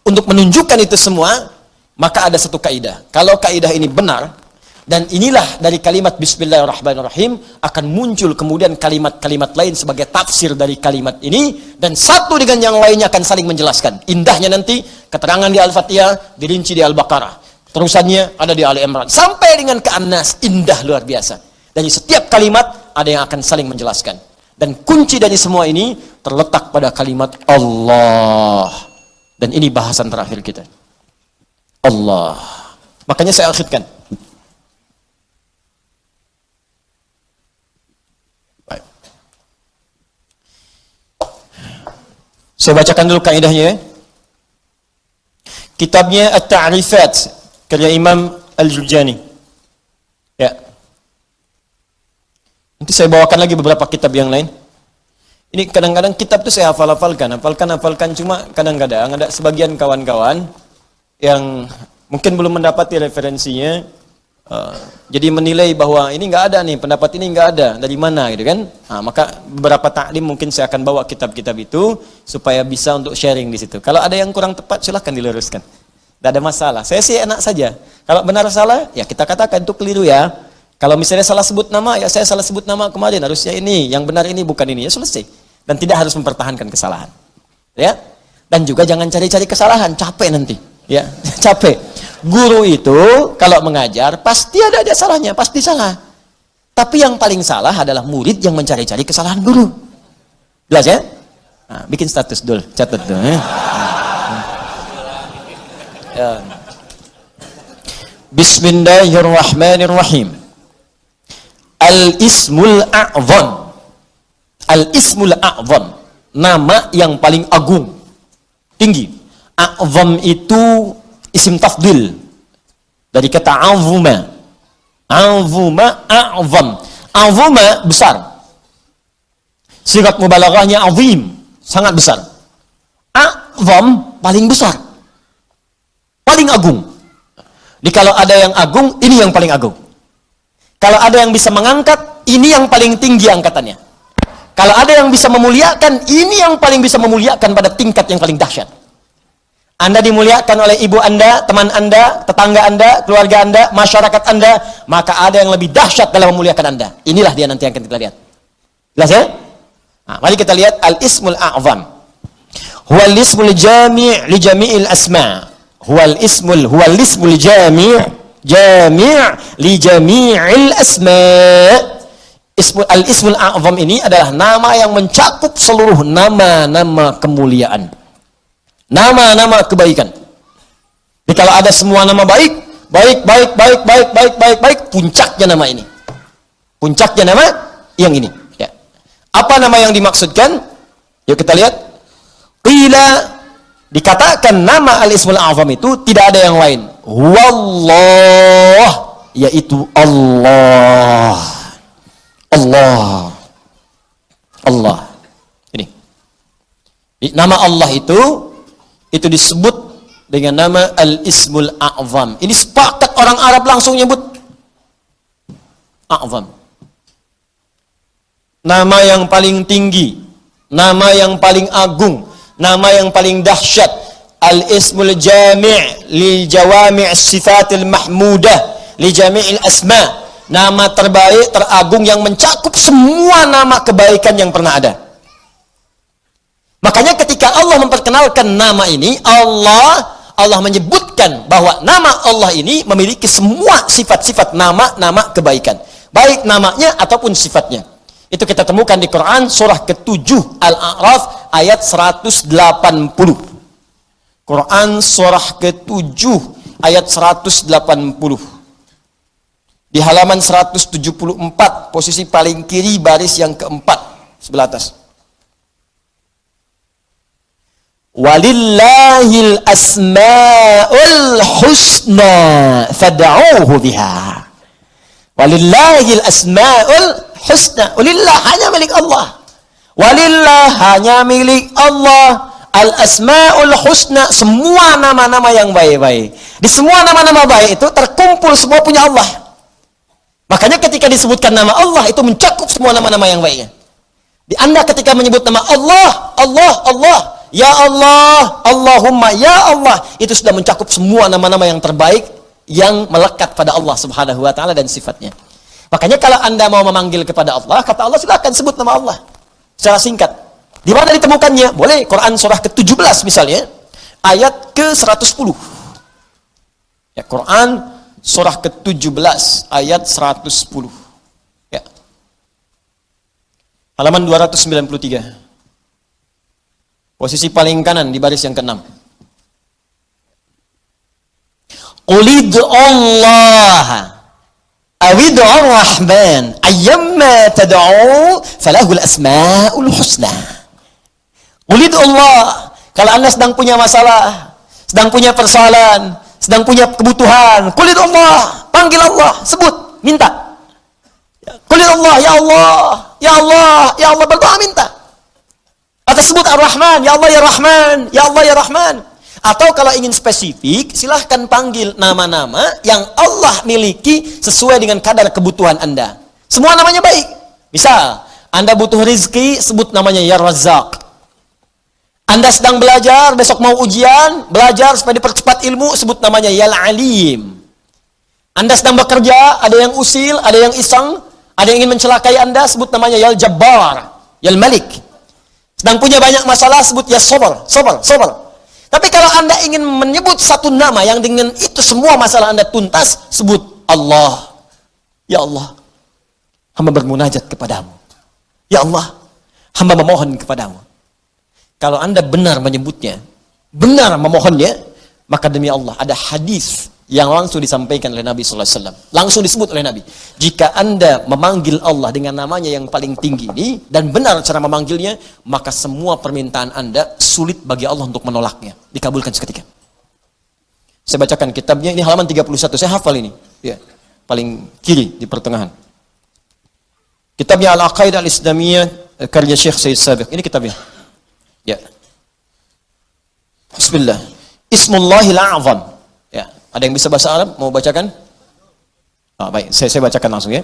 untuk menunjukkan itu semua, maka ada satu kaidah. Kalau kaidah ini benar, dan inilah dari kalimat Bismillahirrahmanirrahim, akan muncul kemudian kalimat-kalimat lain sebagai tafsir dari kalimat ini, dan satu dengan yang lainnya akan saling menjelaskan. Indahnya nanti, keterangan di Al-Fatihah, dirinci di Al-Baqarah. Terusannya ada di Ali Imran. Sampai dengan ke An-Nas, indah luar biasa. Dari setiap kalimat, ada yang akan saling menjelaskan. Dan kunci dari semua ini, terletak pada kalimat Allah. Dan ini bahasan terakhir kita. Allah. Makanya saya akhirkan. Baik. Saya bacakan dulu kaidahnya. Kitabnya At-Ta'rifat, karya Imam Al-Jurjani. Ya. Nanti saya bawakan lagi beberapa kitab yang lain. Ini kadang-kadang kitab itu saya hafalkan, cuma kadang-kadang ada sebagian kawan-kawan yang mungkin belum mendapati referensinya, jadi menilai bahwa ini nggak ada nih, pendapat ini nggak ada, dari mana gitu kan? Nah, maka beberapa taklim mungkin saya akan bawa kitab-kitab itu supaya bisa untuk sharing di situ. Kalau ada yang kurang tepat silahkan diluruskan, tidak ada masalah. Saya sih enak saja. Kalau benar salah ya kita katakan itu keliru ya. Kalau misalnya salah sebut nama, ya saya salah sebut nama kemarin, harusnya ini, yang benar ini, bukan ini, ya selesai. Dan tidak harus mempertahankan kesalahan. Ya. Dan juga jangan cari-cari kesalahan, capek nanti. Ya, capek. Guru itu kalau mengajar pasti ada aja salahnya, pasti salah. Tapi yang paling salah adalah murid yang mencari-cari kesalahan guru. Jelas ya? Nah, bikin status dulu, catat dulu. Ya. Bismillahirrahmanirrahim. Al-Ismul A'zam. Al-Ismul A'zam, nama yang paling agung, tinggi. A'zam itu isim tafdil dari kata azuma. Azuma, a'zam. Azuma besar. Sigat mubalaghahnya azim, sangat besar. A'zam paling besar, paling agung. Jadi kalau ada yang agung, ini yang paling agung. Kalau ada yang bisa mengangkat, ini yang paling tinggi angkatannya. Kalau ada yang bisa memuliakan, ini yang paling bisa memuliakan pada tingkat yang paling dahsyat. Anda dimuliakan oleh ibu Anda, teman Anda, tetangga Anda, keluarga Anda, masyarakat Anda, maka ada yang lebih dahsyat dalam memuliakan Anda. Inilah dia nanti yang akan kita lihat. Jelas ya? Nah, mari kita lihat Al-Ismul A'zam. Huwal ismul jami' li jami'il asma'. Huwal ismul jami' li jami'il asma'. Al-Ismul A'zam ini adalah nama yang mencakup seluruh nama-nama kemuliaan, nama-nama kebaikan. Jadi kalau ada semua nama baik, puncaknya nama ini. Puncaknya nama yang ini. Ya. Apa nama yang dimaksudkan? Yuk kita lihat. Qila, dikatakan nama Al-Ismul A'zam itu tidak ada yang lain. Wallah, yaitu Allah. Allah. Allah. Ini. Nama Allah itu disebut dengan nama Al-Ismul A'zam. Ini sepakat orang Arab langsung nyebut A'zam. Nama yang paling tinggi, nama yang paling agung, nama yang paling dahsyat. Al-Ismul Jami' li Jawami' Sifatil Mahmudah li Jami'il Asma'. Nama terbaik, teragung yang mencakup semua nama kebaikan yang pernah ada. Makanya ketika Allah memperkenalkan nama ini, Allah menyebutkan bahwa nama Allah ini memiliki semua sifat-sifat nama-nama kebaikan, baik namanya ataupun sifatnya. Itu kita temukan di Quran surah ke-7 Al-A'raf ayat 180. Quran surah ke-7 ayat 180. Di halaman 174, posisi paling kiri, baris yang keempat, sebelah atas. Walillahil asma'ul husna fad'uuhu biha. Walillahil asma'ul husna. Walillah, hanya milik Allah. Walillah, hanya milik Allah. Al-asma'ul husna, semua nama-nama yang baik-baik. Di semua nama-nama baik itu terkumpul semua punya Allah. Makanya ketika disebutkan nama Allah itu mencakup semua nama-nama yang baiknya. Di Anda ketika menyebut nama Allah, Ya Allah, Allahumma, ya Allah. Itu sudah mencakup semua nama-nama yang terbaik yang melekat pada Allah Subhanahu wa taala dan sifatnya. Makanya kalau Anda mau memanggil kepada Allah, kata Allah silakan sebut nama Allah secara singkat. Di mana ditemukannya? Boleh Quran surah ke-17 misalnya, ayat ke-110. Ya, Quran surah ke-17 ayat 110. Ya. Halaman 293. Posisi paling kanan di baris yang ke-6. Qulid'u Allah awid'u Rahman ayyamma tad'u falahul asma'ul husna. Qulid'u Allah, kalau Anda sedang punya masalah, sedang punya persoalan, sedang punya kebutuhan, qulid'u Allah, panggil Allah, sebut, minta. Qulid'u Allah, ya Allah, ya Allah, ya Allah, berdoa minta. Atau sebut Ar-Rahman, ya Allah ya Rahman, ya Allah ya Rahman. Atau kalau ingin spesifik, silahkan panggil nama-nama yang Allah miliki sesuai dengan kadar kebutuhan Anda. Semua namanya baik. Misal, Anda butuh rizki, sebut namanya ya Razzaq. Anda sedang belajar, besok mau ujian, belajar supaya dipercepat ilmu, sebut namanya ya Alim. Anda sedang bekerja, ada yang usil, ada yang iseng, ada yang ingin mencelakai Anda, sebut namanya ya Jabbar, ya Malik. Sedang punya banyak masalah, sebut ya Sabar, Sabar, Sabar. Tapi kalau Anda ingin menyebut satu nama yang dengan itu semua masalah Anda tuntas, sebut Allah. Ya Allah, hamba bermunajat kepadamu. Ya Allah, hamba memohon kepadamu. Kalau Anda benar menyebutnya, benar memohonnya, maka demi Allah ada hadis yang langsung disampaikan oleh Nabi sallallahu alaihi wasallam. Langsung disebut oleh Nabi. Jika Anda memanggil Allah dengan namanya yang paling tinggi ini dan benar cara memanggilnya, maka semua permintaan Anda sulit bagi Allah untuk menolaknya, dikabulkan seketika. Saya bacakan kitabnya, ini halaman 31. Saya hafal ini. Ya, paling kiri di pertengahan. Kitabnya Al-Aqaidah Al-Islamiyah karya Syekh Sayyid Sabiq. Ini kitabnya. Ya. Bismillah. Ismullahil A'zam. Ya, ada yang bisa bahasa Arab mau bacakan? Baik, saya bacakan langsung ya.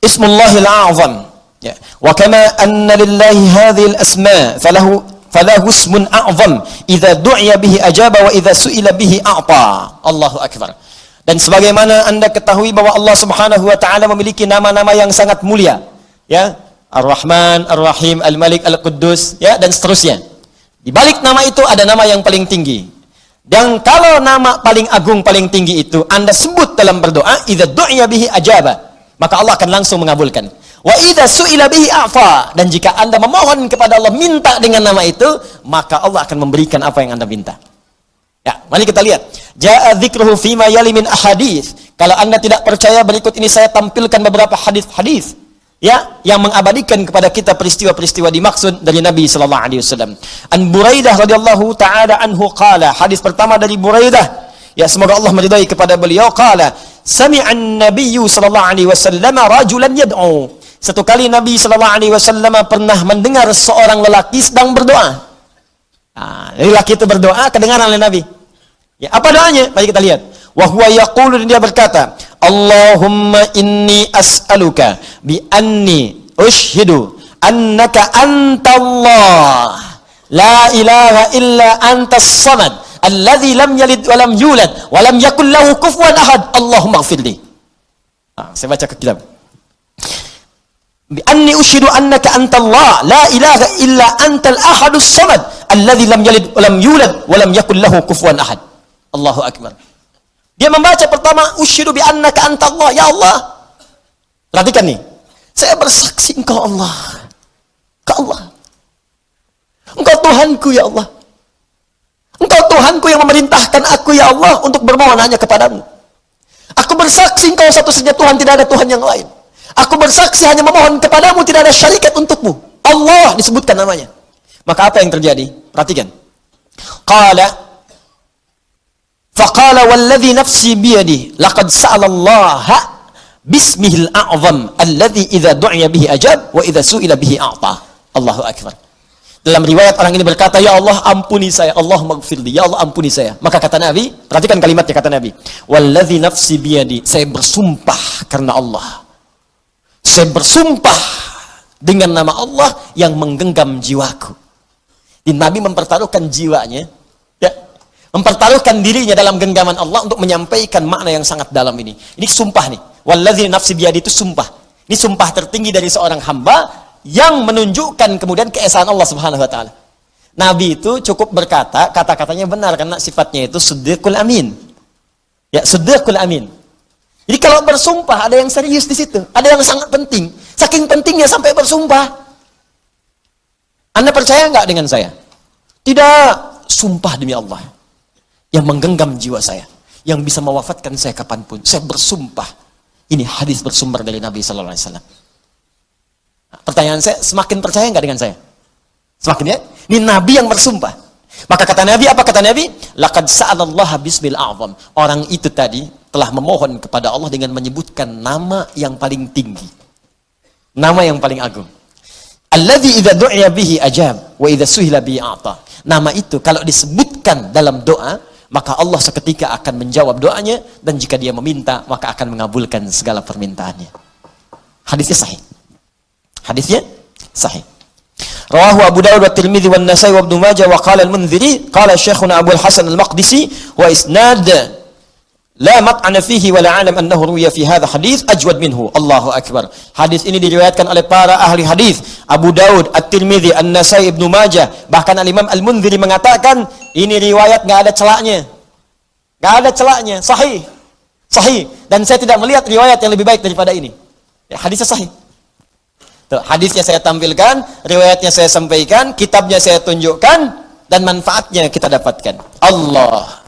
Ismullahil A'zam. Ya. Wa kama anna lillahi hadhil asma falahu ismun a'zam idza du'iya bihi ajaba wa idza su'ila bihi a'ta. Allahu akbar. Dan sebagaimana Anda ketahui bahwa Allah Subhanahu wa taala memiliki nama-nama yang sangat mulia, ya. Ar-Rahman, Ar-Rahim, Al-Malik, Al-Quddus, ya, dan seterusnya. Di balik nama itu ada nama yang paling tinggi. Dan kalau nama paling agung, paling tinggi itu Anda sebut dalam berdoa, idza du'iya bihi ajaba, maka Allah akan langsung mengabulkan. Wa idza su'ila bihi a'fa, dan jika Anda memohon kepada Allah minta dengan nama itu, maka Allah akan memberikan apa yang Anda minta. Ya, mari kita lihat. Ja'a dzikruhu fima yali min ahadits. Kalau Anda tidak percaya, berikut ini saya tampilkan beberapa hadis-hadis, ya, yang mengabadikan kepada kita peristiwa-peristiwa dimaksud dari Nabi sallallahu alaihi wasallam. An Buraidah radhiyallahu taala anhu qala, hadis pertama dari Buraidah, ya semoga Allah meridai kepada beliau, qala sami'an nabiyyu sallallahu alaihi wasallam rajulan yad'u. Satu kali Nabi sallallahu alaihi wasallam pernah mendengar seorang lelaki sedang berdoa. Lelaki itu berdoa kedengaran oleh Nabi. Ya, apa doanya? Mari kita lihat. Wa huwa yaqulu, dia berkata, Allahumma inni as'aluka bi anni ushhidu annaka antallah la ilaha illa antas samad alladhi lam yalid wa lam yulad wa lam yakul lahu kufuwan ahad Allahumma ighfirli. Saya baca ke kitab. Bi anni ushhidu annaka antallah la ilaha illa antal ahadus samad alladhi lam yalid wa lam yulad wa lam yakul lahu kufuwan ahad. Allahu akbar. Dia membaca pertama, usyhidu bi annaka antallah, ya Allah. Perhatikan nih. Saya bersaksi Engkau Allah. Engkau Allah. Engkau Tuhanku ya Allah. Engkau Tuhanku yang memerintahkan aku ya Allah untuk bermohon hanya kepadamu. Aku bersaksi Engkau satu-satunya Tuhan, tidak ada Tuhan yang lain. Aku bersaksi hanya memohon kepadamu, tidak ada syarikat untukmu. Allah disebutkan namanya. Maka apa yang terjadi? Perhatikan. Faqala walladhi nafsi biyadihi laqad sa'alallaha bismihil a'zam alladhi idza du'iya bihi ajab wa idza su'ila bihi a'ta. Allahu akbar. Dalam riwayat orang ini berkata, ya Allah ampuni saya, Allahumma ighfirli, ya Allah ampuni saya. Maka kata Nabi, perhatikan kalimatnya, kata Nabi, walladhi nafsi biyadi, saya bersumpah karena Allah. Saya bersumpah dengan nama Allah yang menggenggam jiwaku. Nabi mempertaruhkan jiwanya, ya, mempertaruhkan dirinya dalam genggaman Allah untuk menyampaikan makna yang sangat dalam ini. Ini sumpah nih. Wallazi nafsi biyadi itu sumpah. Ini sumpah tertinggi dari seorang hamba yang menunjukkan kemudian keesaan Allah Subhanahu wa taala. Nabi itu cukup berkata, kata-katanya benar karena sifatnya itu siddiqul amin. Ya, siddiqul amin. Jadi kalau bersumpah ada yang serius di situ, ada yang sangat penting. Saking pentingnya sampai bersumpah. Anda percaya nggak dengan saya? Tidak, sumpah demi Allah yang menggenggam jiwa saya, yang bisa mewafatkan saya kapanpun. Saya bersumpah. Ini hadis bersumber dari Nabi Sallallahu Alaihi Wasallam. Nah, pertanyaan saya, semakin percaya nggak dengan saya? Semakin ya? Ini Nabi yang bersumpah. Maka kata Nabi, apa kata Nabi? Laqad sa'alallaha bismil a'zam. Orang itu tadi telah memohon kepada Allah dengan menyebutkan nama yang paling tinggi. Nama yang paling agung. Alladzi idza du'iya bihi ajab wa idza suhila bihi a'ta. Nama itu kalau disebutkan dalam doa, maka Allah seketika akan menjawab doanya, dan jika dia meminta, maka akan mengabulkan segala permintaannya. Hadisnya sahih. Hadisnya sahih. Rawahu Abu Dawud wa Tirmidzi wa Nasa'i wa Ibnu Majah wa qala al-Munziri qala Syekhuna Abu al-Hasan al-Maqdisi wa isnad la mat'ana fihi wa la alam annahu ruwiya fi hadha hadis ajwad minhu. Allahu akbar. Hadis ini diriwayatkan oleh para ahli hadis, Abu Daud, At-Tirmidzi, An-Nasa'i, Ibnu Majah, bahkan Al-Imam Al-Munziri mengatakan ini riwayat enggak ada celaknya. Enggak ada celaknya, sahih. Sahih, dan saya tidak melihat riwayat yang lebih baik daripada ini. Ya, hadisnya sahih. Tuh, hadisnya saya tampilkan, riwayatnya saya sampaikan, kitabnya saya tunjukkan, dan manfaatnya kita dapatkan. Allah